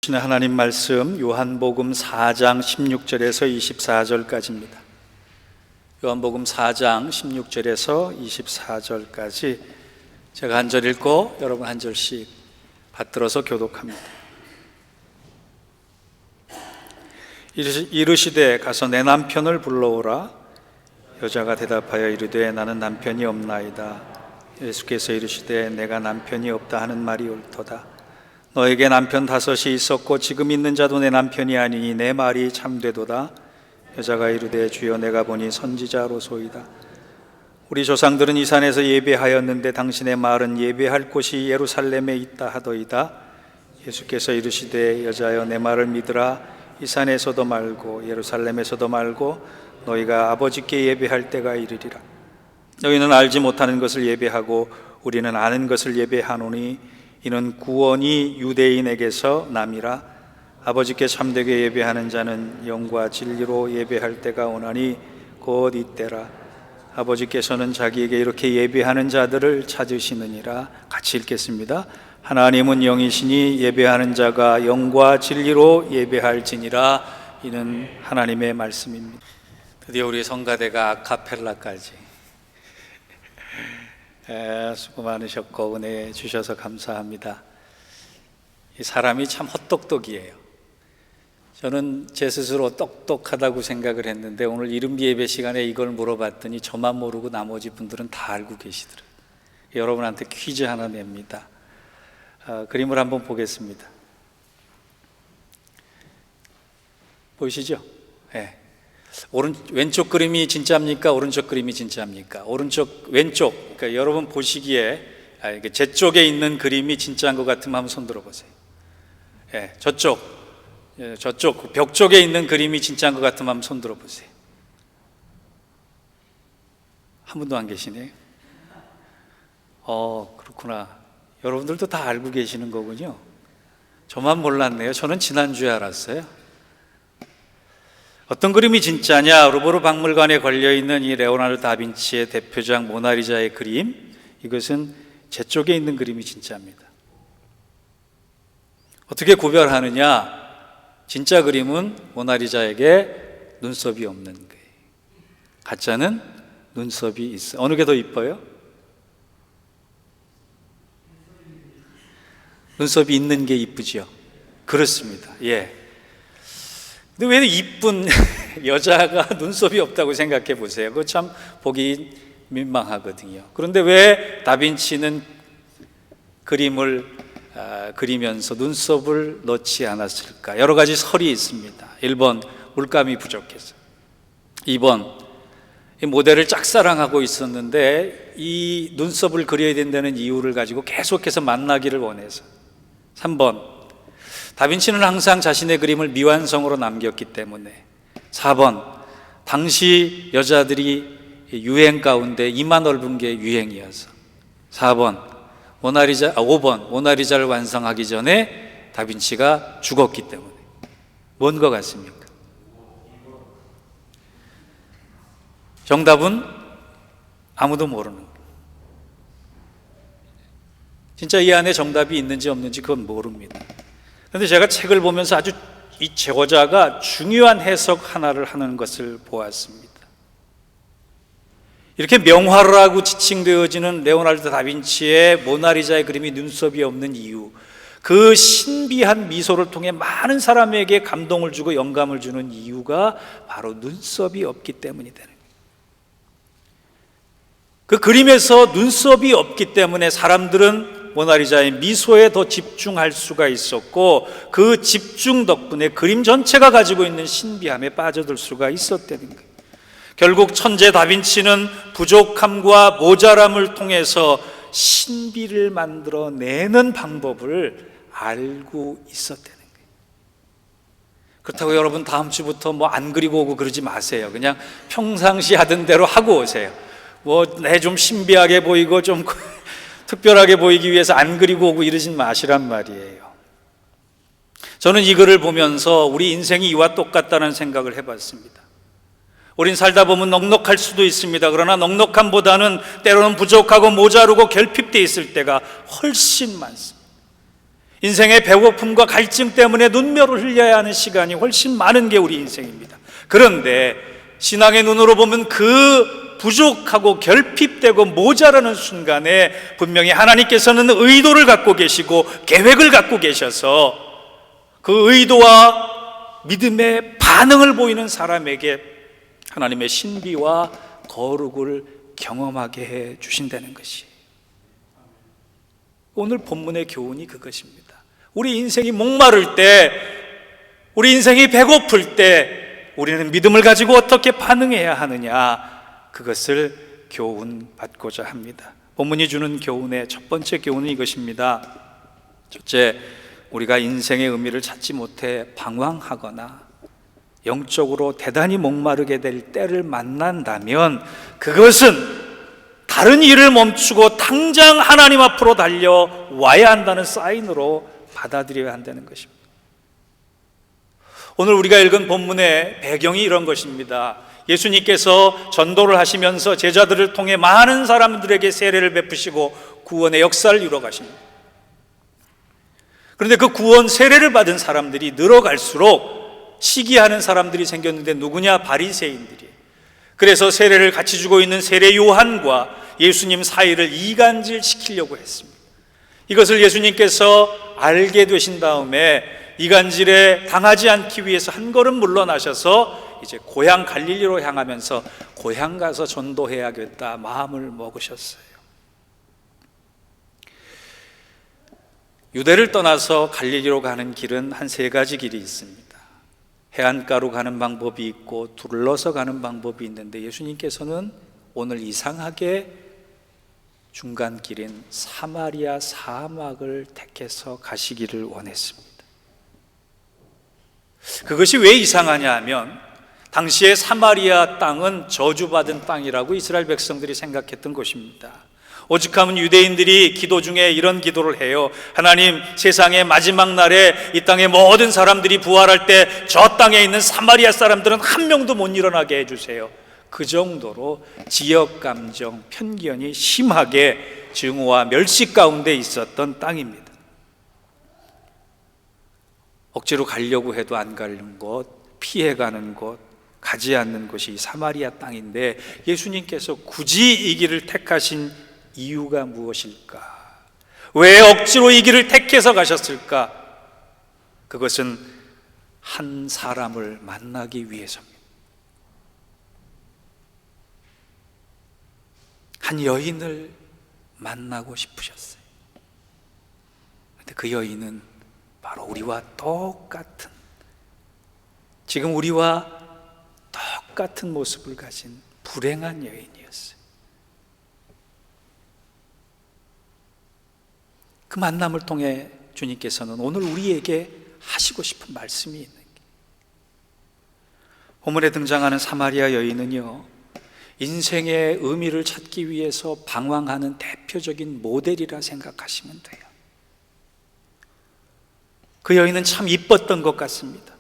하나님 말씀 요한복음 4장 16절에서 24절까지입니다. 요한복음 4장 16절에서 24절까지 제가 한 절 읽고 여러분 한 절씩 받들어서 교독합니다. 이르시되 가서 내 남편을 불러오라. 여자가 대답하여 이르되 나는 남편이 없나이다. 예수께서 이르시되 내가 남편이 없다 하는 말이 옳도다. 너에게 남편 5이 있었고 지금 있는 자도 내 남편이 아니니 내 말이 참되도다. 여자가 이르되 주여 내가 보니 선지자로소이다. 우리 조상들은 이 산에서 예배하였는데 당신의 말은 예배할 곳이 예루살렘에 있다 하더이다. 예수께서 이르시되 여자여 내 말을 믿으라. 이 산에서도 말고 예루살렘에서도 말고 너희가 아버지께 예배할 때가 이르리라. 너희는 알지 못하는 것을 예배하고 우리는 아는 것을 예배하노니 이는 구원이 유대인에게서 남이라. 아버지께 참되게 예배하는 자는 영과 진리로 예배할 때가 오나니 곧 이때라. 아버지께서는 자기에게 이렇게 예배하는 자들을 찾으시느니라. 같이 읽겠습니다. 하나님은 영이시니 예배하는 자가 영과 진리로 예배할지니라. 이는 하나님의 말씀입니다. 드디어 우리 성가대가 아카펠라까지 수고 많으셨고 은혜 주셔서 감사합니다. 이 사람이 참 헛똑똑이에요. 저는 제 스스로 똑똑하다고 생각을 했는데 오늘 이른비 예배 시간에 이걸 물어봤더니 저만 모르고 나머지 분들은 다 알고 계시더라고요. 여러분한테 퀴즈 하나 냅니다. 그림을 한번 보겠습니다. 보이시죠? 네. 왼쪽 그림이 진짜입니까? 오른쪽 그림이 진짜입니까? 왼쪽, 그러니까 여러분 보시기에 제 쪽에 있는 그림이 진짜인 것 같으면 한번 손 들어보세요. 저쪽 벽 쪽에 있는 그림이 진짜인 것 같으면 한번 손 들어보세요. 한 분도 안 계시네요. 그렇구나. 여러분들도 다 알고 계시는 거군요. 저만 몰랐네요. 저는 지난주에 알았어요. 어떤 그림이 진짜냐? 루브르 박물관에 걸려있는 이 레오나르도 다빈치의 대표작 모나리자의 그림, 이것은 제 쪽에 있는 그림이 진짜입니다. 어떻게 구별하느냐? 진짜 그림은 모나리자에게 눈썹이 없는 거예요. 가짜는 눈썹이 있어요. 어느 게 더 이뻐요? 눈썹이 있는 게 이쁘죠? 그렇습니다. 예. 근데 왜 이쁜 여자가 눈썹이 없다고 생각해 보세요. 그거 참 보기 민망하거든요. 그런데 왜 다빈치는 그림을 그리면서 눈썹을 넣지 않았을까? 여러 가지 설이 있습니다. 1번, 물감이 부족해서. 2번, 이 모델을 짝사랑하고 있었는데 이 눈썹을 그려야 된다는 이유를 가지고 계속해서 만나기를 원해서. 3번, 다빈치는 항상 자신의 그림을 미완성으로 남겼기 때문에. 4번, 당시 여자들이 유행 가운데 이마 넓은 게 유행이어서. 5번, 모나리자를 완성하기 전에 다빈치가 죽었기 때문에. 뭔 것 같습니까? 정답은 아무도 모르는 거예요. 진짜 이 안에 정답이 있는지 없는지 그건 모릅니다. 그런데 제가 책을 보면서 아주 이 제고자가 중요한 해석 하나를 하는 것을 보았습니다. 이렇게 명화라고 지칭되어지는 레오나르도 다빈치의 모나리자의 그림이 눈썹이 없는 이유, 그 신비한 미소를 통해 많은 사람에게 감동을 주고 영감을 주는 이유가 바로 눈썹이 없기 때문이 되는 거예요. 그 그림에서 눈썹이 없기 때문에 사람들은 모나리자의 미소에 더 집중할 수가 있었고 그 집중 덕분에 그림 전체가 가지고 있는 신비함에 빠져들 수가 있었다는 거예요. 결국 천재 다빈치는 부족함과 모자람을 통해서 신비를 만들어내는 방법을 알고 있었다는 거예요. 그렇다고 여러분 다음 주부터 안 그리고 오고 그러지 마세요. 그냥 평상시 하던 대로 하고 오세요. 내 좀 신비하게 보이고 좀 특별하게 보이기 위해서 안 그리고 오고 이러진 마시란 말이에요. 저는 이 글을 보면서 우리 인생이 이와 똑같다는 생각을 해봤습니다. 우린 살다 보면 넉넉할 수도 있습니다. 그러나 넉넉함보다는 때로는 부족하고 모자르고 결핍되어 있을 때가 훨씬 많습니다. 인생의 배고픔과 갈증 때문에 눈물을 흘려야 하는 시간이 훨씬 많은 게 우리 인생입니다. 그런데 신앙의 눈으로 보면 그 부족하고 결핍되고 모자라는 순간에 분명히 하나님께서는 의도를 갖고 계시고 계획을 갖고 계셔서 그 의도와 믿음의 반응을 보이는 사람에게 하나님의 신비와 거룩을 경험하게 해 주신다는 것이 오늘 본문의 교훈이 그것입니다. 우리 인생이 목마를 때, 우리 인생이 배고플 때 우리는 믿음을 가지고 어떻게 반응해야 하느냐, 그것을 교훈받고자 합니다. 본문이 주는 교훈의 첫 번째 교훈은 이것입니다. 첫째, 우리가 인생의 의미를 찾지 못해 방황하거나 영적으로 대단히 목마르게 될 때를 만난다면 그것은 다른 일을 멈추고 당장 하나님 앞으로 달려와야 한다는 사인으로 받아들여야 한다는 것입니다. 오늘 우리가 읽은 본문의 배경이 이런 것입니다. 예수님께서 전도를 하시면서 제자들을 통해 많은 사람들에게 세례를 베푸시고 구원의 역사를 이루어 가십니다. 그런데 그 구원 세례를 받은 사람들이 늘어갈수록 시기하는 사람들이 생겼는데 누구냐? 바리새인들이에요. 그래서 세례를 같이 주고 있는 세례 요한과 예수님 사이를 이간질 시키려고 했습니다. 이것을 예수님께서 알게 되신 다음에 이간질에 당하지 않기 위해서 한 걸음 물러나셔서 이제 고향 갈릴리로 향하면서 고향 가서 전도해야겠다 마음을 먹으셨어요. 유대를 떠나서 갈릴리로 가는 길은 한 세 가지 길이 있습니다. 해안가로 가는 방법이 있고 둘러서 가는 방법이 있는데 예수님께서는 오늘 이상하게 중간 길인 사마리아 사막을 택해서 가시기를 원했습니다. 그것이 왜 이상하냐 하면 당시에 사마리아 땅은 저주받은 땅이라고 이스라엘 백성들이 생각했던 곳입니다. 오죽하면 유대인들이 기도 중에 이런 기도를 해요. 하나님, 세상의 마지막 날에 이 땅의 모든 사람들이 부활할 때 저 땅에 있는 사마리아 사람들은 한 명도 못 일어나게 해주세요. 그 정도로 지역 감정, 편견이 심하게 증오와 멸시 가운데 있었던 땅입니다. 억지로 가려고 해도 안 가는 곳, 피해가는 곳, 가지 않는 곳이 사마리아 땅인데 예수님께서 굳이 이 길을 택하신 이유가 무엇일까? 왜 억지로 이 길을 택해서 가셨을까? 그것은 한 사람을 만나기 위해서입니다. 한 여인을 만나고 싶으셨어요. 그런데 그 여인은 바로 우리와 똑같은, 지금 우리와 똑같은 모습을 가진 불행한 여인이었어요. 그 만남을 통해 주님께서는 오늘 우리에게 하시고 싶은 말씀이 있는 게, 본문에 등장하는 사마리아 여인은요, 인생의 의미를 찾기 위해서 방황하는 대표적인 모델이라 생각하시면 돼요. 그 여인은 참 이뻤던 것 같습니다.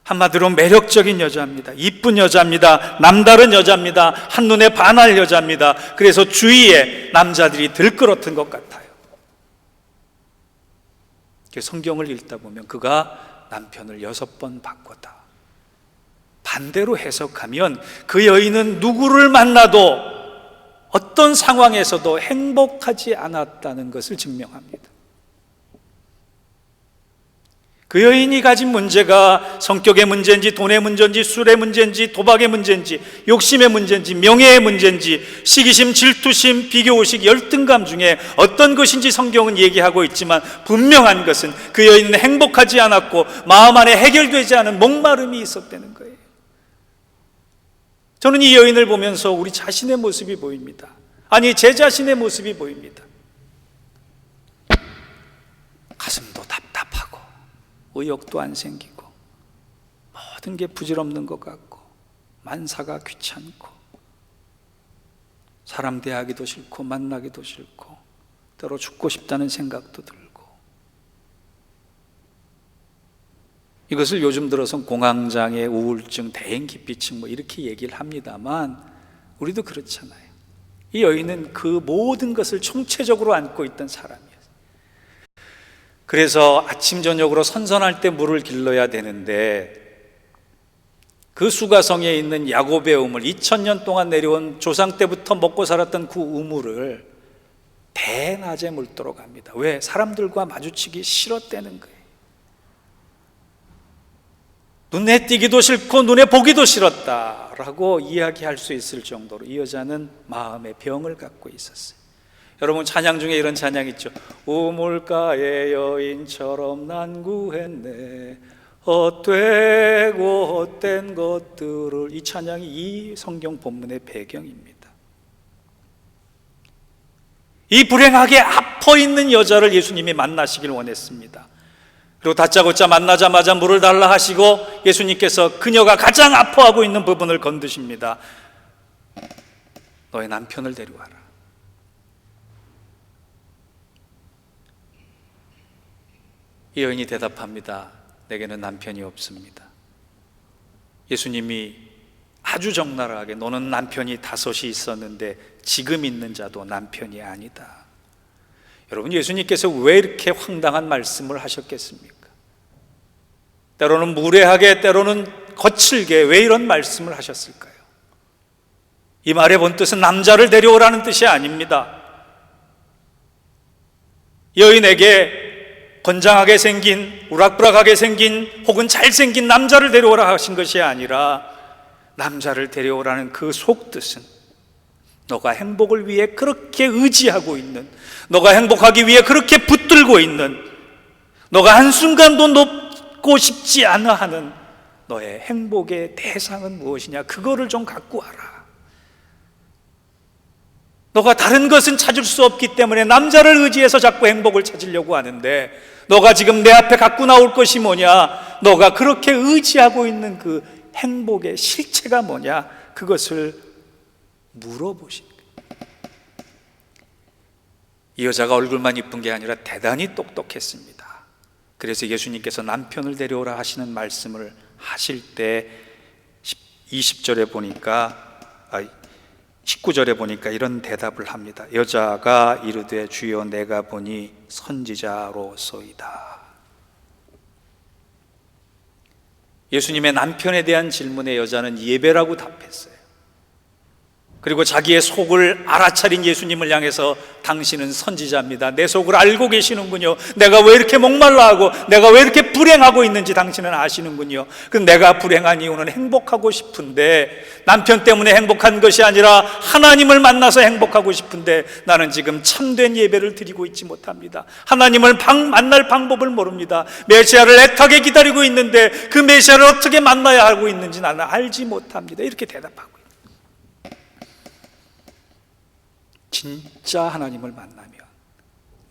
한마디로 매력적인 여자입니다. 이쁜 여자입니다. 남다른 여자입니다. 한눈에 반할 여자입니다. 그래서 주위에 남자들이 들끓었던 것 같아요. 성경을 읽다 보면 그가 남편을 6번 바꿨다. 반대로 해석하면 그 여인은 누구를 만나도 어떤 상황에서도 행복하지 않았다는 것을 증명합니다. 그 여인이 가진 문제가 성격의 문제인지 돈의 문제인지 술의 문제인지 도박의 문제인지 욕심의 문제인지 명예의 문제인지 시기심, 질투심, 비교의식, 열등감 중에 어떤 것인지 성경은 얘기하고 있지만 분명한 것은 그 여인은 행복하지 않았고 마음 안에 해결되지 않은 목마름이 있었다는 거예요. 저는 이 여인을 보면서 우리 자신의 모습이 보입니다. 아니, 제 자신의 모습이 보입니다. 가슴도 답답하고 의욕도 안 생기고 모든 게 부질없는 것 같고 만사가 귀찮고 사람 대하기도 싫고 만나기도 싫고 때로 죽고 싶다는 생각도 들고, 이것을 요즘 들어선 공황장애, 우울증, 대인기피증 뭐 이렇게 얘기를 합니다만 우리도 그렇잖아요. 이 여인은 그 모든 것을 총체적으로 안고 있던 사람이에요. 그래서 아침 저녁으로 선선할 때 물을 길러야 되는데 그 수가성에 있는 야곱의 우물, 2000년 동안 내려온 조상 때부터 먹고 살았던 그 우물을 대낮에 물도록 합니다. 왜? 사람들과 마주치기 싫었다는 거예요. 눈에 띄기도 싫고 눈에 보기도 싫었다라고 이야기할 수 있을 정도로 이 여자는 마음의 병을 갖고 있었어요. 여러분, 찬양 중에 이런 찬양 있죠. 우물가의 여인처럼 난 구했네, 헛되고 헛된 것들을. 이 찬양이 이 성경 본문의 배경입니다. 이 불행하게 아파 있는 여자를 예수님이 만나시길 원했습니다. 그리고 다짜고짜 만나자마자 물을 달라 하시고 예수님께서 그녀가 가장 아파하고 있는 부분을 건드십니다. 너의 남편을 데려와라. 이 여인이 대답합니다. 내게는 남편이 없습니다. 예수님이 아주 적나라하게 너는 남편이 5이 있었는데 지금 있는 자도 남편이 아니다. 여러분, 예수님께서 왜 이렇게 황당한 말씀을 하셨겠습니까? 때로는 무례하게, 때로는 거칠게 왜 이런 말씀을 하셨을까요? 이 말의 본 뜻은 남자를 데려오라는 뜻이 아닙니다. 여인에게 건장하게 생긴, 우락부락하게 생긴 혹은 잘생긴 남자를 데려오라 하신 것이 아니라 남자를 데려오라는 그 속뜻은 너가 행복을 위해 그렇게 의지하고 있는, 너가 행복하기 위해 그렇게 붙들고 있는, 너가 한순간도 놓고 싶지 않아 하는 너의 행복의 대상은 무엇이냐, 그거를 좀 갖고 와라. 너가 다른 것은 찾을 수 없기 때문에 남자를 의지해서 자꾸 행복을 찾으려고 하는데, 너가 지금 내 앞에 갖고 나올 것이 뭐냐, 너가 그렇게 의지하고 있는 그 행복의 실체가 뭐냐, 그것을 물어보신 거예요. 이 여자가 얼굴만 이쁜 게 아니라 대단히 똑똑했습니다. 그래서 예수님께서 남편을 데려오라 하시는 말씀을 하실 때 20절에 보니까 19절에 보니까 이런 대답을 합니다. 여자가 이르되 주여 내가 보니 선지자로소이다. 예수님의 남편에 대한 질문에 여자는 예배라고 답했어요. 그리고 자기의 속을 알아차린 예수님을 향해서 당신은 선지자입니다, 내 속을 알고 계시는군요, 내가 왜 이렇게 목말라 하고 내가 왜 이렇게 불행하고 있는지 당신은 아시는군요. 그럼 내가 불행한 이유는 행복하고 싶은데, 남편 때문에 행복한 것이 아니라 하나님을 만나서 행복하고 싶은데 나는 지금 참된 예배를 드리고 있지 못합니다. 하나님을 만날 방법을 모릅니다. 메시아를 애타게 기다리고 있는데 그 메시아를 어떻게 만나야 하고 있는지 나는 알지 못합니다. 이렇게 대답하고, 진짜 하나님을 만나면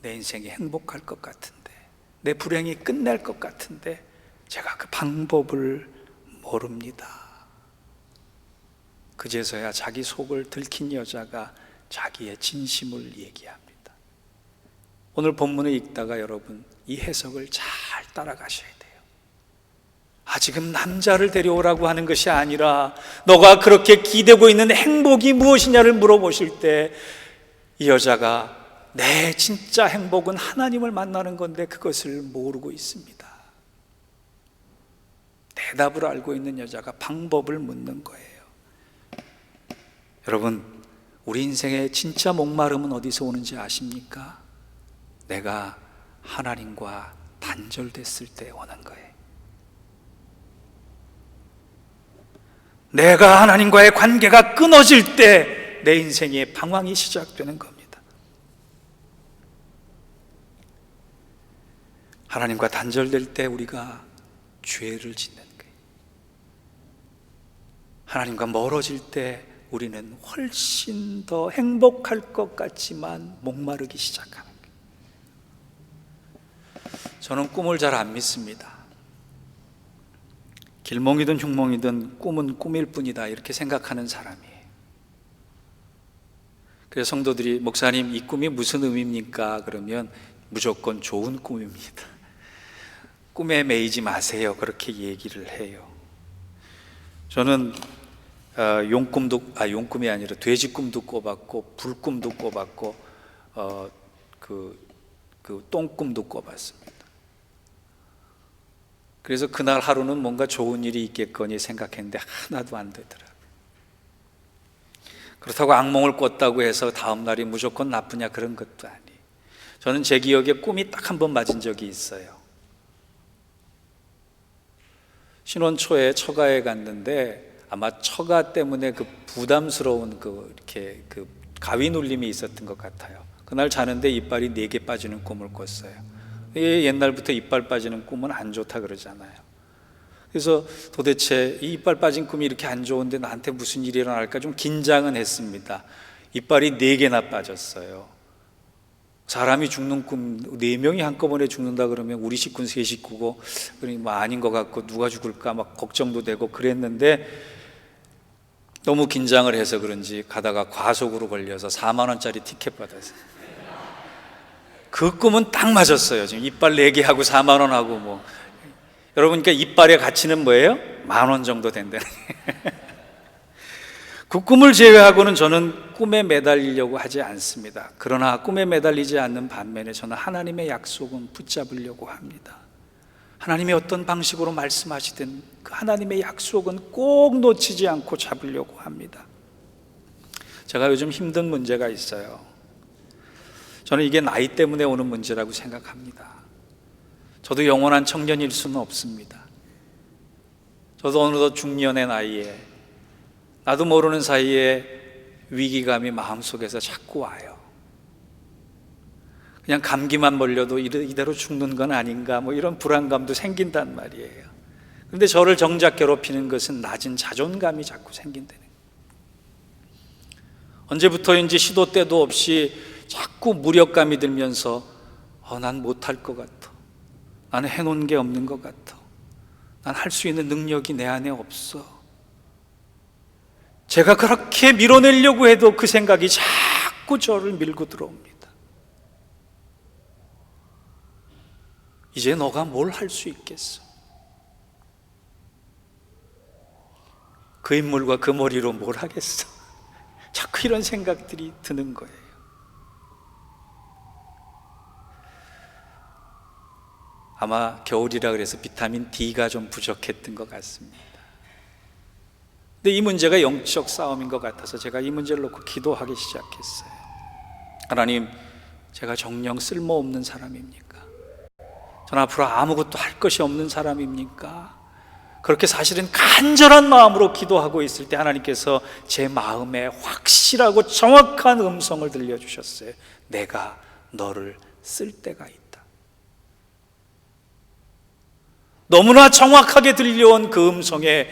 내 인생이 행복할 것 같은데, 내 불행이 끝날 것 같은데 제가 그 방법을 모릅니다. 그제서야 자기 속을 들킨 여자가 자기의 진심을 얘기합니다. 오늘 본문을 읽다가 여러분 이 해석을 잘 따라가셔야 돼요. 지금 남자를 데려오라고 하는 것이 아니라 너가 그렇게 기대고 있는 행복이 무엇이냐를 물어보실 때 이 여자가 내 진짜 행복은 하나님을 만나는 건데 그것을 모르고 있습니다. 대답을 알고 있는 여자가 방법을 묻는 거예요. 여러분, 우리 인생의 진짜 목마름은 어디서 오는지 아십니까? 내가 하나님과 단절됐을 때 오는 거예요. 내가 하나님과의 관계가 끊어질 때 내 인생의 방황이 시작되는 겁니다. 하나님과 단절될 때 우리가 죄를 짓는 거예요. 하나님과 멀어질 때 우리는 훨씬 더 행복할 것 같지만 목마르기 시작하는 거예요. 저는 꿈을 잘 안 믿습니다. 길몽이든 흉몽이든 꿈은 꿈일 뿐이다, 이렇게 생각하는 사람이에요. 그래서 성도들이 목사님 이 꿈이 무슨 의미입니까? 그러면 무조건 좋은 꿈입니다. 꿈에 매이지 마세요, 그렇게 얘기를 해요. 저는 용꿈이 아니라 돼지 꿈도 꿔봤고 불꿈도 꿔봤고 그 똥꿈도 꿔봤습니다. 그래서 그날 하루는 뭔가 좋은 일이 있겠거니 생각했는데 하나도 안 되더라고요. 그렇다고 악몽을 꿨다고 해서 다음 날이 무조건 나쁘냐, 그런 것도 아니에요. 저는 제 기억에 꿈이 딱 한 번 맞은 적이 있어요. 신혼 초에 처가에 갔는데 아마 처가 때문에 그 부담스러운 이렇게 가위 눌림이 있었던 것 같아요. 그날 자는데 이빨이 4개 빠지는 꿈을 꿨어요. 옛날부터 이빨 빠지는 꿈은 안 좋다 그러잖아요. 그래서 도대체 이 이빨 빠진 꿈이 이렇게 안 좋은데 나한테 무슨 일이 일어날까 좀 긴장은 했습니다. 이빨이 4개나 빠졌어요. 사람이 죽는 꿈, 4명이 한꺼번에 죽는다 그러면 우리 식구는 3식구고, 그러니 뭐 아닌 것 같고 누가 죽을까 막 걱정도 되고 그랬는데, 너무 긴장을 해서 그런지 가다가 과속으로 걸려서 4만 원짜리 티켓 받았어요. 그 꿈은 딱 맞았어요. 지금 이빨 4개 하고 4만 원 하고 뭐. 여러분, 그러니까 이빨의 가치는 뭐예요? 10,000원 정도 된다는. 그 꿈을 제외하고는 저는 꿈에 매달리려고 하지 않습니다. 그러나 꿈에 매달리지 않는 반면에 저는 하나님의 약속은 붙잡으려고 합니다. 하나님이 어떤 방식으로 말씀하시든 그 하나님의 약속은 꼭 놓치지 않고 잡으려고 합니다. 제가 요즘 힘든 문제가 있어요. 저는 이게 나이 때문에 오는 문제라고 생각합니다. 저도 영원한 청년일 수는 없습니다. 저도 어느덧 중년의 나이에 나도 모르는 사이에 위기감이 마음속에서 자꾸 와요. 그냥 감기만 걸려도 이대로 죽는 건 아닌가, 뭐 이런 불안감도 생긴단 말이에요. 그런데 저를 정작 괴롭히는 것은 낮은 자존감이 자꾸 생긴다는 거예요. 언제부터인지 시도 때도 없이 자꾸 무력감이 들면서 난 못할 것 같아, 나는 해놓은 게 없는 것 같아, 난 할 수 있는 능력이 내 안에 없어. 제가 그렇게 밀어내려고 해도 그 생각이 자꾸 저를 밀고 들어옵니다. 이제 너가 뭘 할 수 있겠어? 그 인물과 그 머리로 뭘 하겠어? 자꾸 이런 생각들이 드는 거예요. 아마 겨울이라 그래서 비타민 D가 좀 부족했던 것 같습니다. 근데 이 문제가 영적 싸움인 것 같아서 제가 이 문제를 놓고 기도하기 시작했어요. 하나님, 제가 정녕 쓸모없는 사람입니까? 전 앞으로 아무것도 할 것이 없는 사람입니까? 그렇게 사실은 간절한 마음으로 기도하고 있을 때 하나님께서 제 마음에 확실하고 정확한 음성을 들려주셨어요. 내가 너를 쓸 때가 있다. 너무나 정확하게 들려온 그 음성에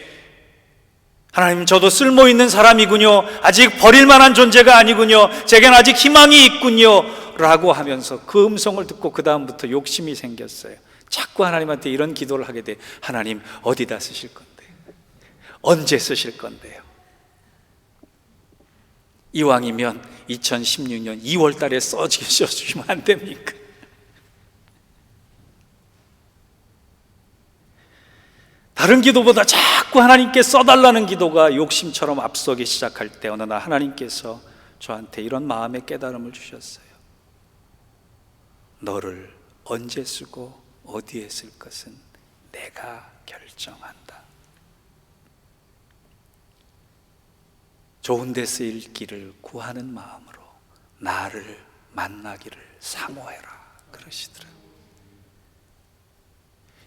하나님, 저도 쓸모있는 사람이군요, 아직 버릴 만한 존재가 아니군요, 제겐 아직 희망이 있군요 라고 하면서 그 음성을 듣고 그 다음부터 욕심이 생겼어요. 자꾸 하나님한테 이런 기도를 하게 돼. 하나님, 어디다 쓰실 건데요? 언제 쓰실 건데요? 이왕이면 2016년 2월 달에 써주시면 안 됩니까? 다른 기도보다 자꾸 하나님께 써달라는 기도가 욕심처럼 앞서기 시작할 때 어느 날 하나님께서 저한테 이런 마음의 깨달음을 주셨어요. 너를 언제 쓰고 어디에 쓸 것은 내가 결정한다. 좋은 데 쓰일 길을 구하는 마음으로 나를 만나기를 사모해라 그러시더라고요.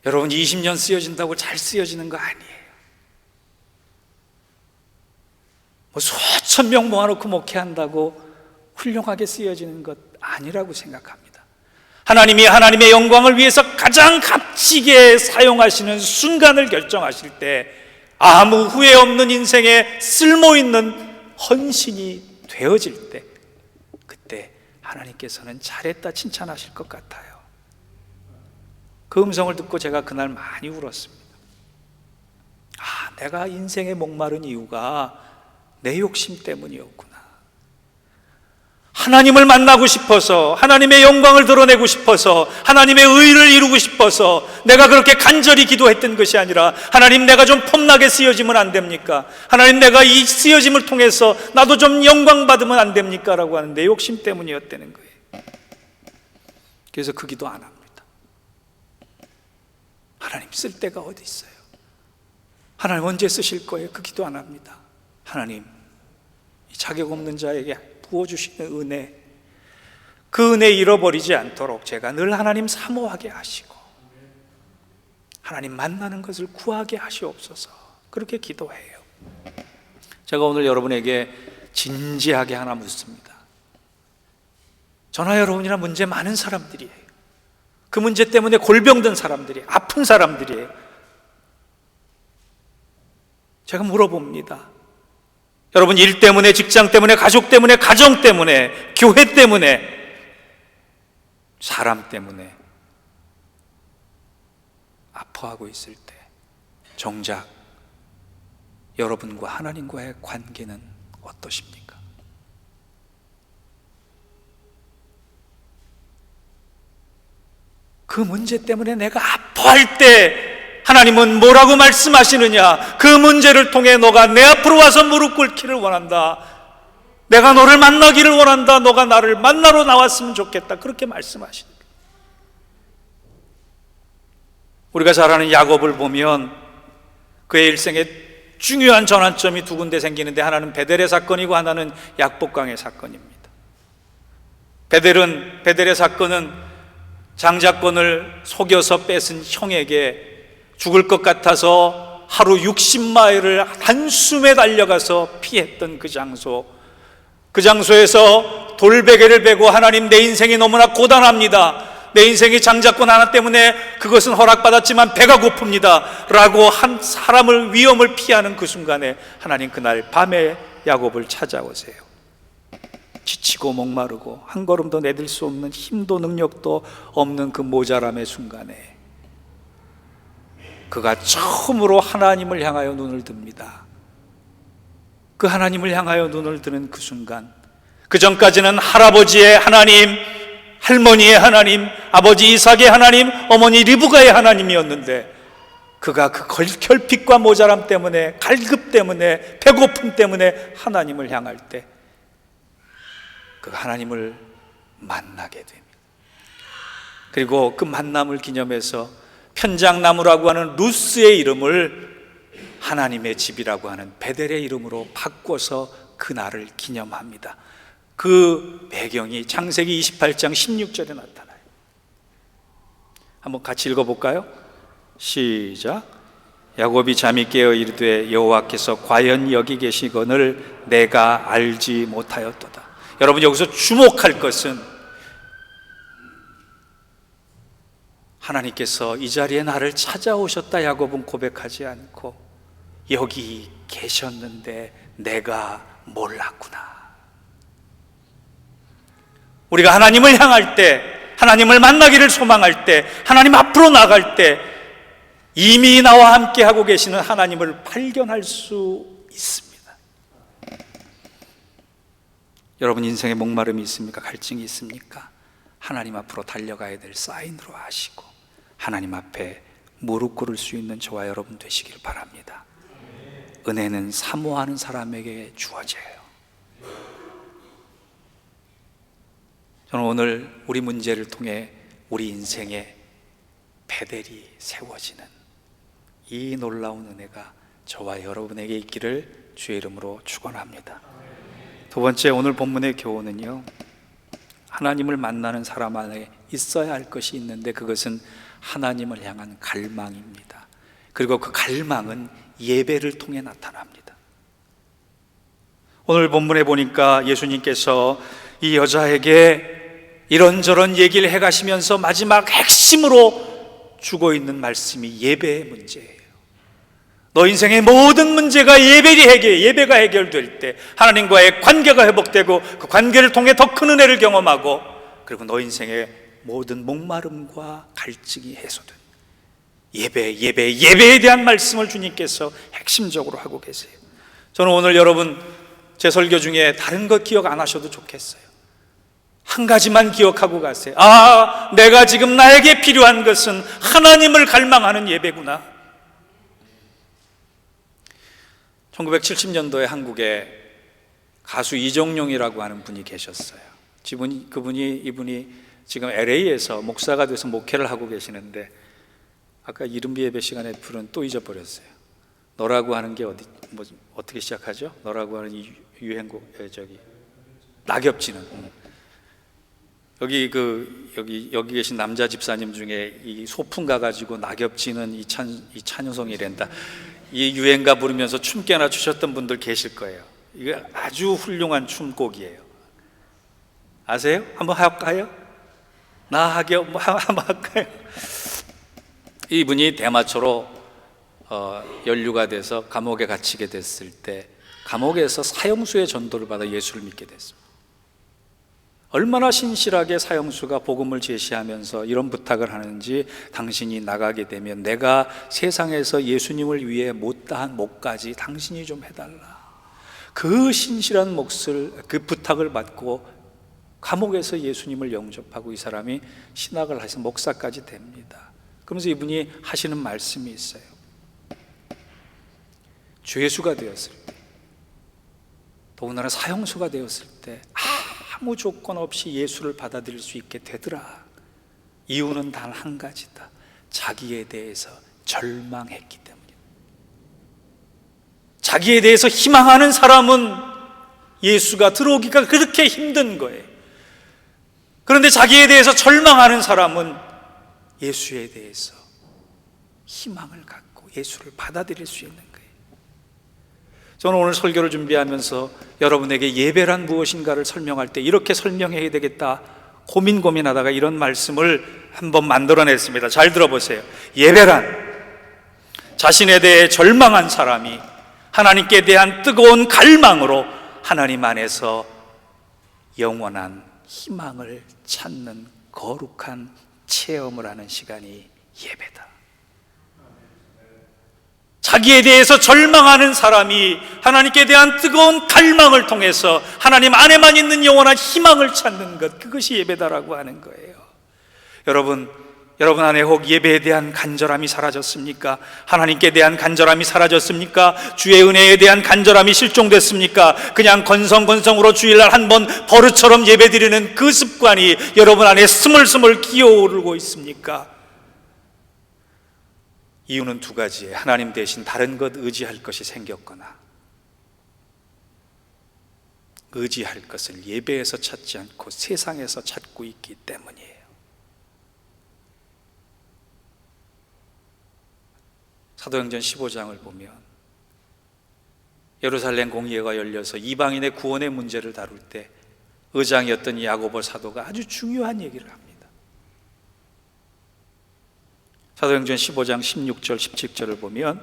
여러분, 20년 쓰여진다고 잘 쓰여지는 거 아니에요. 뭐 수천 명 모아놓고 목회한다고 훌륭하게 쓰여지는 것 아니라고 생각합니다. 하나님이 하나님의 영광을 위해서 가장 값지게 사용하시는 순간을 결정하실 때 아무 후회 없는 인생에 쓸모있는 헌신이 되어질 때, 그때 하나님께서는 잘했다 칭찬하실 것 같아요. 그 음성을 듣고 제가 그날 많이 울었습니다. 내가 인생에 목마른 이유가 내 욕심 때문이었구나. 하나님을 만나고 싶어서, 하나님의 영광을 드러내고 싶어서, 하나님의 의를 이루고 싶어서 내가 그렇게 간절히 기도했던 것이 아니라, 하나님, 내가 좀 폼나게 쓰여지면 안 됩니까? 하나님, 내가 이 쓰여짐을 통해서 나도 좀 영광 받으면 안 됩니까? 라고 하는 내 욕심 때문이었다는 거예요. 그래서 그 기도 안 합니다. 하나님 쓸 데가 어디 있어요? 하나님 언제 쓰실 거예요? 그 기도 안 합니다. 하나님, 이 자격 없는 자에게 부어주시는 은혜, 그 은혜 잃어버리지 않도록 제가 늘 하나님 사모하게 하시고 하나님 만나는 것을 구하게 하시옵소서. 그렇게 기도해요. 제가 오늘 여러분에게 진지하게 하나 묻습니다. 저나 여러분이나 문제 많은 사람들이에요. 그 문제 때문에 골병든 사람들이에요. 아픈 사람들이에요. 제가 물어봅니다. 여러분, 일 때문에, 직장 때문에, 가족 때문에, 가정 때문에, 교회 때문에, 사람 때문에 아파하고 있을 때 정작 여러분과 하나님과의 관계는 어떠십니까? 그 문제 때문에 내가 아파할 때 하나님은 뭐라고 말씀하시느냐? 그 문제를 통해 너가 내 앞으로 와서 무릎 꿇기를 원한다. 내가 너를 만나기를 원한다. 너가 나를 만나러 나왔으면 좋겠다. 그렇게 말씀하십니다. 우리가 잘 아는 야곱을 보면 그의 일생에 중요한 전환점이 두 군데 생기는데, 하나는 베델의 사건이고 하나는 약복강의 사건입니다. 베델의 사건은 장자권을 속여서 뺏은 형에게 죽을 것 같아서 하루 60마일을 단숨에 달려가서 피했던 그 장소에서 돌베개를 베고, 하나님, 내 인생이 너무나 고단합니다. 내 인생이 장자권 하나 때문에 그것은 허락받았지만 배가 고픕니다 라고 한 사람을, 위험을 피하는 그 순간에 하나님 그날 밤에 야곱을 찾아오세요. 지치고 목마르고 한 걸음도 내딜 수 없는, 힘도 능력도 없는 그 모자람의 순간에 그가 처음으로 하나님을 향하여 눈을 듭니다. 그 하나님을 향하여 눈을 드는 그 순간, 그 전까지는 할아버지의 하나님, 할머니의 하나님, 아버지 이삭의 하나님, 어머니 리브가의 하나님이었는데, 그가 그 결핍과 모자람 때문에, 갈급 때문에, 배고픔 때문에 하나님을 향할 때 그 하나님을 만나게 됩니다. 그리고 그 만남을 기념해서 편장나무라고 하는 루스의 이름을 하나님의 집이라고 하는 베델의 이름으로 바꿔서 그 날을 기념합니다. 그 배경이 창세기 28장 16절에 나타나요. 한번 같이 읽어볼까요? 시작. 야곱이 잠이 깨어 이르되 여호와께서 과연 여기 계시거늘 내가 알지 못하였도다. 여러분, 여기서 주목할 것은 하나님께서 이 자리에 나를 찾아오셨다 야곱은 고백하지 않고 여기 계셨는데 내가 몰랐구나. 우리가 하나님을 향할 때, 하나님을 만나기를 소망할 때, 하나님 앞으로 나갈 때 이미 나와 함께 하고 계시는 하나님을 발견할 수 있습니다. 여러분, 인생에 목마름이 있습니까? 갈증이 있습니까? 하나님 앞으로 달려가야 될 사인으로 하시고 하나님 앞에 무릎 꿇을 수 있는 저와 여러분 되시길 바랍니다. 은혜는 사모하는 사람에게 주어져요. 저는 오늘 우리 문제를 통해 우리 인생에 베델이 세워지는 이 놀라운 은혜가 저와 여러분에게 있기를 주의 이름으로 축원합니다. 두 번째, 오늘 본문의 교훈은요, 하나님을 만나는 사람 안에 있어야 할 것이 있는데 그것은 하나님을 향한 갈망입니다. 그리고 그 갈망은 예배를 통해 나타납니다. 오늘 본문에 보니까 예수님께서 이 여자에게 이런저런 얘기를 해가시면서 마지막 핵심으로 주고 있는 말씀이 예배의 문제예요. 너 인생의 모든 문제가 예배가 해결될 때, 하나님과의 관계가 회복되고 그 관계를 통해 더 큰 은혜를 경험하고, 그리고 너 인생의 모든 목마름과 갈증이 해소된 예배에 대한 말씀을 주님께서 핵심적으로 하고 계세요. 저는 오늘 여러분 제 설교 중에 다른 것 기억 안 하셔도 좋겠어요. 한 가지만 기억하고 가세요. 아, 내가 지금 나에게 필요한 것은 하나님을 갈망하는 예배구나. 1970년도에 한국에 가수 이종용이라고 하는 분이 계셨어요. 이분이 지금 LA에서 목사가 돼서 목회를 하고 계시는데, 아까 이른비 예배 시간에 부른 또 잊어버렸어요. 너라고 하는 게 어떻게 시작하죠? 너라고 하는 이 유행곡, 낙엽지는. 여기 계신 남자 집사님 중에 이 소풍 가가지고 낙엽지는 이 찬송이란다, 이 유행가 부르면서 춤깨나 추셨던 분들 계실 거예요. 이거 아주 훌륭한 춤곡이에요. 아세요? 한번 할까요? 한번 할까요? 이분이 대마초로 연루가 돼서 감옥에 갇히게 됐을 때 감옥에서 사형수의 전도를 받아 예수를 믿게 됐습니다. 얼마나 신실하게 사형수가 복음을 제시하면서 이런 부탁을 하는지, 당신이 나가게 되면 내가 세상에서 예수님을 위해 못다한 목까지 당신이 좀 해달라. 그 신실한 몫을, 그 부탁을 받고 감옥에서 예수님을 영접하고 이 사람이 신학을 해서 목사까지 됩니다. 그러면서 이분이 하시는 말씀이 있어요. 죄수가 되었을 때, 더군다나 사형수가 되었을 때 아무 조건 없이 예수를 받아들일 수 있게 되더라. 이유는 단 한 가지다. 자기에 대해서 절망했기 때문이다. 자기에 대해서 희망하는 사람은 예수가 들어오기가 그렇게 힘든 거예요. 그런데 자기에 대해서 절망하는 사람은 예수에 대해서 희망을 갖고 예수를 받아들일 수 있는 거예요. 저는 오늘 설교를 준비하면서 여러분에게 예배란 무엇인가를 설명할 때 이렇게 설명해야 되겠다 고민하다가 이런 말씀을 한번 만들어냈습니다. 잘 들어보세요. 예배란 자신에 대해 절망한 사람이 하나님께 대한 뜨거운 갈망으로 하나님 안에서 영원한 희망을 찾는 거룩한 체험을 하는 시간이 예배다. 자기에 대해서 절망하는 사람이 하나님께 대한 뜨거운 갈망을 통해서 하나님 안에만 있는 영원한 희망을 찾는 것, 그것이 예배다라고 하는 거예요. 여러분 안에 혹 예배에 대한 간절함이 사라졌습니까? 하나님께 대한 간절함이 사라졌습니까? 주의 은혜에 대한 간절함이 실종됐습니까? 그냥 건성으로 주일날 한번 버릇처럼 예배드리는 그 습관이 여러분 안에 스물스물 기어오르고 있습니까? 이유는 두 가지예요. 하나님 대신 다른 것 의지할 것이 생겼거나, 의지할 것을 예배에서 찾지 않고 세상에서 찾고 있기 때문이에요. 사도행전 15장을 보면 예루살렘 공의회가 열려서 이방인의 구원의 문제를 다룰 때 의장이었던 야고보 사도가 아주 중요한 얘기를 합니다. 사도행전 15장 16절 17절을 보면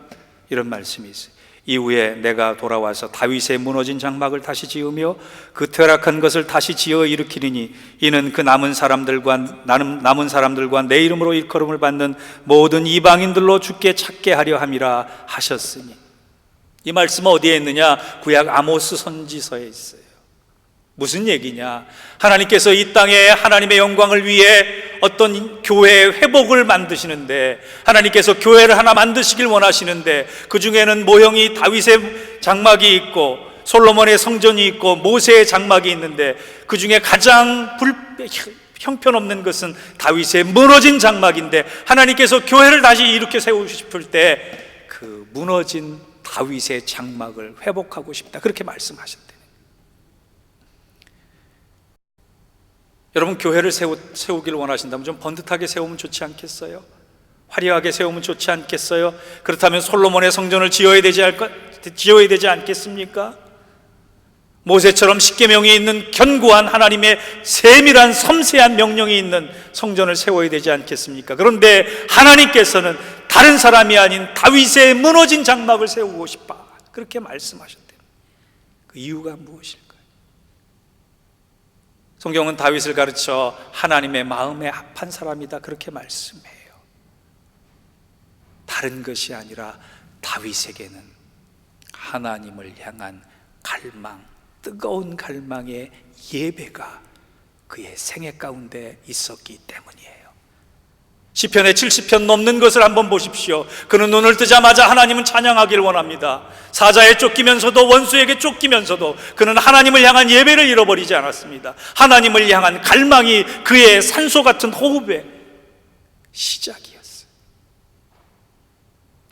이런 말씀이 있어요. 이후에 내가 돌아와서 다윗의 무너진 장막을 다시 지으며 그 퇴락한 것을 다시 지어 일으키리니 이는 그 남은 사람들과 내 이름으로 일컬음을 받는 모든 이방인들로 주께 찾게 하려 함이라 하셨으니, 이 말씀은 어디에 있느냐? 구약 아모스 선지서에 있어요. 무슨 얘기냐? 하나님께서 이 땅에 하나님의 영광을 위해 어떤 교회의 회복을 만드시는데, 하나님께서 교회를 하나 만드시길 원하시는데, 그 중에는 모형이 다윗의 장막이 있고 솔로몬의 성전이 있고 모세의 장막이 있는데, 그 중에 가장 형편없는 것은 다윗의 무너진 장막인데, 하나님께서 교회를 다시 일으켜 세우고 싶을 때 그 무너진 다윗의 장막을 회복하고 싶다, 그렇게 말씀하셨대요. 여러분, 교회를 세우기를 원하신다면 좀 번듯하게 세우면 좋지 않겠어요? 화려하게 세우면 좋지 않겠어요? 그렇다면 솔로몬의 성전을 지어야 되지 않겠습니까? 모세처럼 십계명이 있는 견고한 하나님의 세밀한 섬세한 명령이 있는 성전을 세워야 되지 않겠습니까? 그런데 하나님께서는 다른 사람이 아닌 다윗의 무너진 장막을 세우고 싶다, 그렇게 말씀하셨대요. 그 이유가 무엇일까요? 성경은 다윗을 가르쳐 하나님의 마음에 합한 사람이다, 그렇게 말씀해요. 다른 것이 아니라 다윗에게는 하나님을 향한 갈망, 뜨거운 갈망의 예배가 그의 생애 가운데 있었기 때문이에요. 시편의 70편 넘는 것을 한번 보십시오. 그는 눈을 뜨자마자 하나님은 찬양하길 원합니다. 사자에 쫓기면서도, 원수에게 쫓기면서도 그는 하나님을 향한 예배를 잃어버리지 않았습니다. 하나님을 향한 갈망이 그의 산소 같은 호흡의 시작이었어요.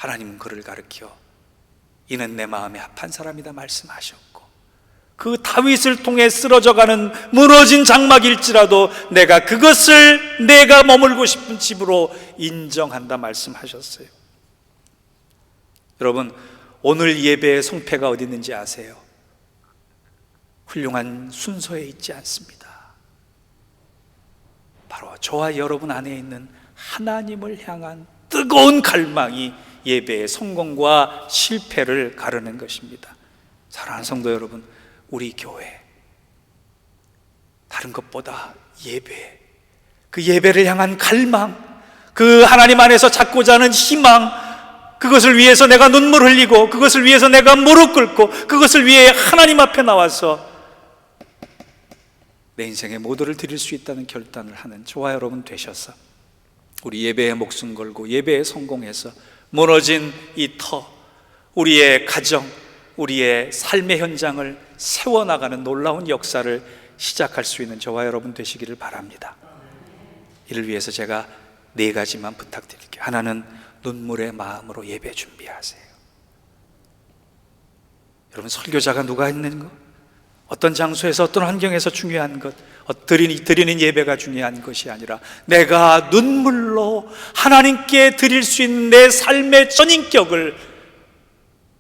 하나님은 그를 가르쳐 이는 내 마음에 합한 사람이다 말씀하셨고, 그 다윗을 통해 쓰러져가는 무너진 장막일지라도 내가 그것을 내가 머물고 싶은 집으로 인정한다 말씀하셨어요. 여러분, 오늘 예배의 성패가 어디 있는지 아세요? 훌륭한 순서에 있지 않습니다. 바로 저와 여러분 안에 있는 하나님을 향한 뜨거운 갈망이 예배의 성공과 실패를 가르는 것입니다. 사랑하는 성도 여러분, 우리 교회 다른 것보다 예배, 그 예배를 향한 갈망, 그 하나님 안에서 찾고자 하는 희망, 그것을 위해서 내가 눈물 흘리고, 그것을 위해서 내가 무릎 꿇고, 그것을 위해 하나님 앞에 나와서 내 인생의 모두를 드릴 수 있다는 결단을 하는 저와 여러분 되셔서 우리 예배에 목숨 걸고 예배에 성공해서 무너진 이 터, 우리의 가정, 우리의 삶의 현장을 세워나가는 놀라운 역사를 시작할 수 있는 저와 여러분 되시기를 바랍니다. 이를 위해서 제가 4가지만 부탁드릴게요. 하나는 눈물의 마음으로 예배 준비하세요. 여러분, 설교자가 누가 있는 것, 어떤 장소에서 어떤 환경에서 중요한 것, 드리는 예배가 중요한 것이 아니라 내가 눈물로 하나님께 드릴 수 있는 내 삶의 전인격을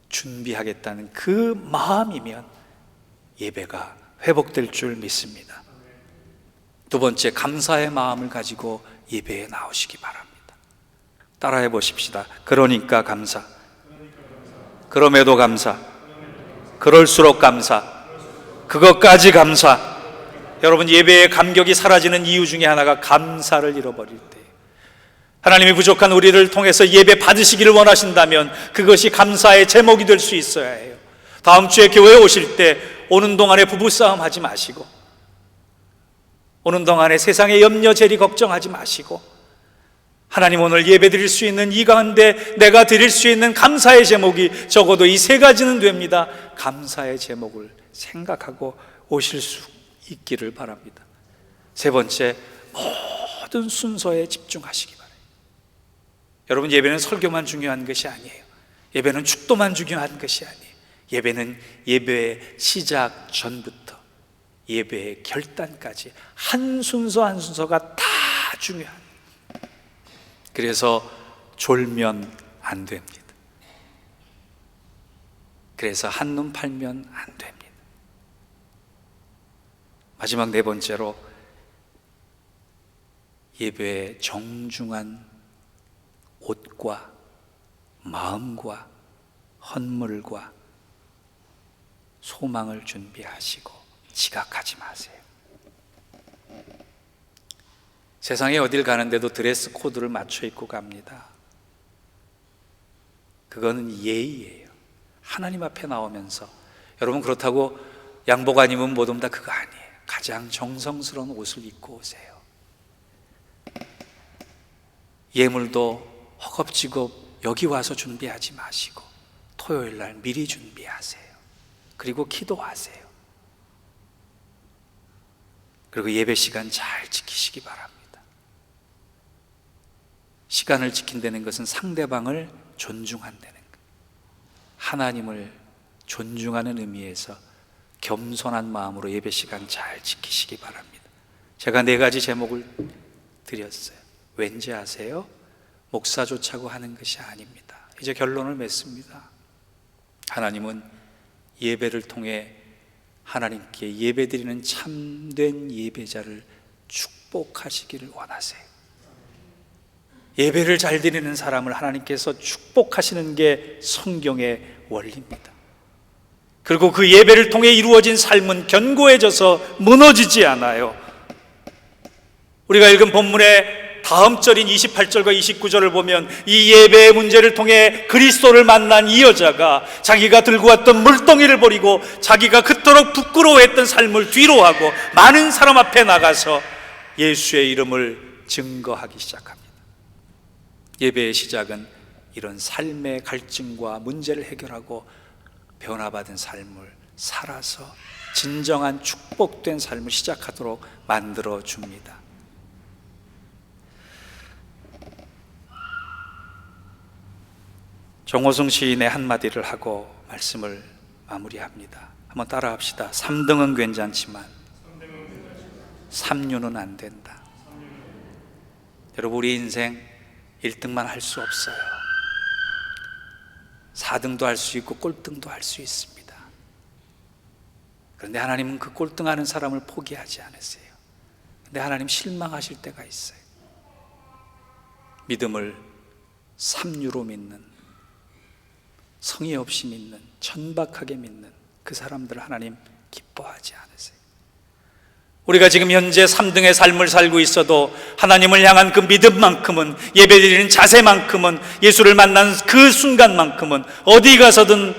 준비하겠다는 그 마음이면 예배가 회복될 줄 믿습니다. 2번째, 감사의 마음을 가지고 예배에 나오시기 바랍니다. 따라해 보십시다. 그러니까 감사, 그럼에도 감사, 그럴수록 감사, 그것까지 감사. 여러분, 예배의 감격이 사라지는 이유 중에 하나가 감사를 잃어버릴 때, 하나님이 부족한 우리를 통해서 예배 받으시기를 원하신다면 그것이 감사의 제목이 될 수 있어야 해요. 다음 주에 교회에 오실 때 오는 동안에 부부싸움 하지 마시고, 오는 동안에 세상의 염려 재리 걱정하지 마시고, 하나님 오늘 예배 드릴 수 있는 이 가운데 내가 드릴 수 있는 감사의 제목이 적어도 이 3가지는 됩니다. 감사의 제목을 생각하고 오실 수 있기를 바랍니다. 3번째, 모든 순서에 집중하시기 바랍니다. 여러분, 예배는 설교만 중요한 것이 아니에요. 예배는 축도만 중요한 것이 아니에요. 예배는 예배의 시작 전부터 예배의 결단까지 한 순서 한 순서가 다 중요합니다. 그래서 졸면 안 됩니다. 그래서 한눈 팔면 안 됩니다. 마지막 4번째로, 예배의 정중한 옷과 마음과 헌물과 소망을 준비하시고 지각하지 마세요. 세상에 어딜 가는데도 드레스 코드를 맞춰 입고 갑니다. 그거는 예의예요. 하나님 앞에 나오면서, 여러분, 그렇다고 양복 안 입으면 못 옵니다. 그거 아니에요. 가장 정성스러운 옷을 입고 오세요. 예물도 허겁지겁 여기 와서 준비하지 마시고 토요일 날 미리 준비하세요. 그리고 기도하세요. 그리고 예배 시간 잘 지키시기 바랍니다. 시간을 지킨다는 것은 상대방을 존중한다는 것, 하나님을 존중하는 의미에서 겸손한 마음으로 예배 시간 잘 지키시기 바랍니다. 제가 4가지 제목을 드렸어요. 왠지 아세요? 목사 좋자고 하는 것이 아닙니다. 이제 결론을 맺습니다. 하나님은 예배를 통해 하나님께 예배드리는 참된 예배자를 축복하시기를 원하세요. 예배를 잘 드리는 사람을 하나님께서 축복하시는 게 성경의 원리입니다. 그리고 그 예배를 통해 이루어진 삶은 견고해져서 무너지지 않아요. 우리가 읽은 본문의 다음 절인 28절과 29절을 보면 이 예배의 문제를 통해 그리스도를 만난 이 여자가 자기가 들고 왔던 물동이를 버리고 자기가 그토록 부끄러워했던 삶을 뒤로하고 많은 사람 앞에 나가서 예수의 이름을 증거하기 시작합니다. 예배의 시작은 이런 삶의 갈증과 문제를 해결하고 변화받은 삶을 살아서 진정한 축복된 삶을 시작하도록 만들어 줍니다. 정호승 시인의 한마디를 하고 말씀을 마무리합니다. 한번 따라합시다. 3등은 괜찮지만 3류는 안 된다. 여러분, 우리 인생 1등만 할 수 없어요. 4등도 할 수 있고 꼴등도 할 수 있습니다. 그런데 하나님은 그 꼴등하는 사람을 포기하지 않으세요. 근데 하나님 실망하실 때가 있어요. 믿음을 3류로 믿는, 성의 없이 믿는, 천박하게 믿는 그 사람들을 하나님 기뻐하지 않으세요. 우리가 지금 현재 3등의 삶을 살고 있어도 하나님을 향한 그 믿음만큼은, 예배드리는 자세만큼은, 예수를 만난 그 순간만큼은 어디 가서든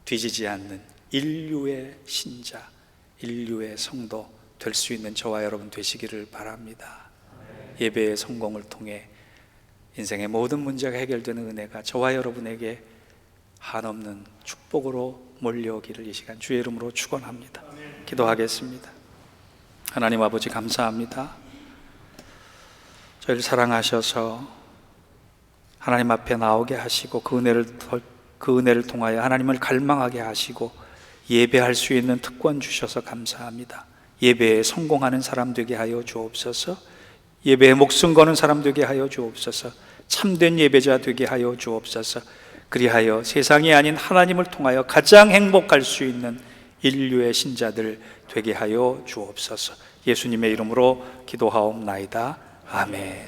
뒤지지 않는 인류의 신자, 인류의 성도 될 수 있는 저와 여러분 되시기를 바랍니다. 예배의 성공을 통해 인생의 모든 문제가 해결되는 은혜가 저와 여러분에게 한없는 축복으로 몰려오기를 이 시간 주의 이름으로 축원합니다. 기도하겠습니다. 하나님 아버지, 감사합니다. 저희를 사랑하셔서 하나님 앞에 나오게 하시고 그 은혜를 통하여 하나님을 갈망하게 하시고 예배할 수 있는 특권 주셔서 감사합니다. 예배에 성공하는 사람 되게 하여 주옵소서. 예배에 목숨 거는 사람 되게 하여 주옵소서. 참된 예배자 되게 하여 주옵소서. 그리하여 세상이 아닌 하나님을 통하여 가장 행복할 수 있는 인류의 신자들 되게 하여 주옵소서. 예수님의 이름으로 기도하옵나이다. 아멘.